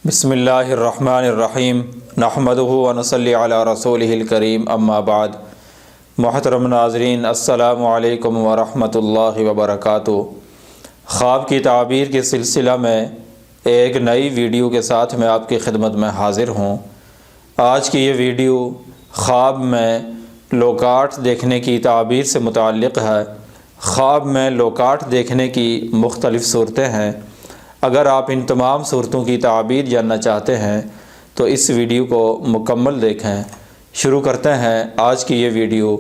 بسم اللہ الرحمن الرحیم نحمدہ ونصلی علی رسولہ الکریم اما بعد۔ محترم ناظرین، السلام علیکم ورحمۃ اللہ وبرکاتہ۔ خواب کی تعبیر کے سلسلہ میں ایک نئی ویڈیو کے ساتھ میں آپ کی خدمت میں حاضر ہوں۔ آج کی یہ ویڈیو خواب میں لوکاٹ دیکھنے کی تعبیر سے متعلق ہے۔ خواب میں لوکاٹ دیکھنے کی مختلف صورتیں ہیں۔ اگر آپ ان تمام صورتوں کی تعبیر جاننا چاہتے ہیں تو اس ویڈیو کو مکمل دیکھیں۔ شروع کرتے ہیں آج کی یہ ویڈیو۔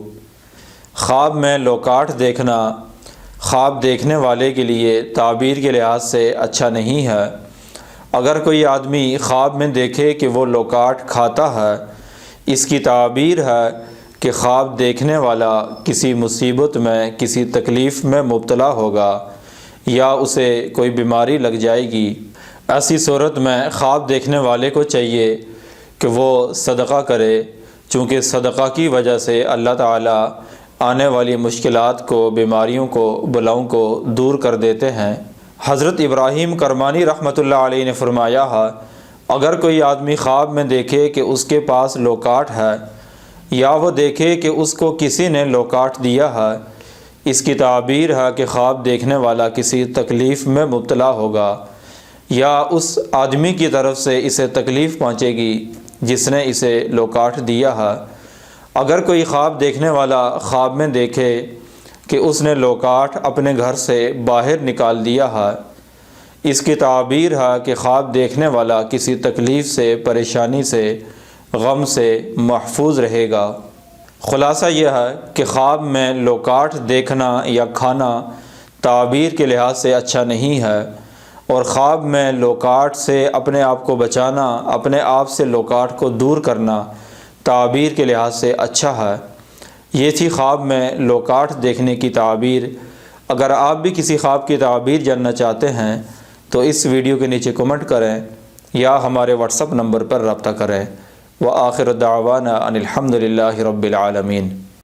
خواب میں لوکاٹ دیکھنا خواب دیکھنے والے کے لیے تعبیر کے لحاظ سے اچھا نہیں ہے۔ اگر کوئی آدمی خواب میں دیکھے کہ وہ لوکاٹ کھاتا ہے، اس کی تعبیر ہے کہ خواب دیکھنے والا کسی مصیبت میں، کسی تکلیف میں مبتلا ہوگا یا اسے کوئی بیماری لگ جائے گی۔ ایسی صورت میں خواب دیکھنے والے کو چاہیے کہ وہ صدقہ کرے، چونکہ صدقہ کی وجہ سے اللہ تعالیٰ آنے والی مشکلات کو، بیماریوں کو، بلاؤں کو دور کر دیتے ہیں۔ حضرت ابراہیم کرمانی رحمۃ اللہ علیہ نے فرمایا ہے، اگر کوئی آدمی خواب میں دیکھے کہ اس کے پاس لوکاٹ ہے، یا وہ دیکھے کہ اس کو کسی نے لوکاٹ دیا ہے، اس کی تعبیر ہے کہ خواب دیکھنے والا کسی تکلیف میں مبتلا ہوگا یا اس آدمی کی طرف سے اسے تکلیف پہنچے گی جس نے اسے لوکاٹ دیا ہے۔ اگر کوئی خواب دیکھنے والا خواب میں دیکھے کہ اس نے لوکاٹ اپنے گھر سے باہر نکال دیا ہے، اس کی تعبیر ہے کہ خواب دیکھنے والا کسی تکلیف سے، پریشانی سے، غم سے محفوظ رہے گا۔ خلاصہ یہ ہے کہ خواب میں لوکاٹ دیکھنا یا کھانا تعبیر کے لحاظ سے اچھا نہیں ہے، اور خواب میں لوکاٹ سے اپنے آپ کو بچانا، اپنے آپ سے لوکاٹ کو دور کرنا تعبیر کے لحاظ سے اچھا ہے۔ یہ تھی خواب میں لوکاٹ دیکھنے کی تعبیر۔ اگر آپ بھی کسی خواب کی تعبیر جاننا چاہتے ہیں تو اس ویڈیو کے نیچے کمنٹ کریں یا ہمارے واٹس ایپ نمبر پر رابطہ کریں۔ وآخر دعوانا ان الحمد للہ رب العالمین۔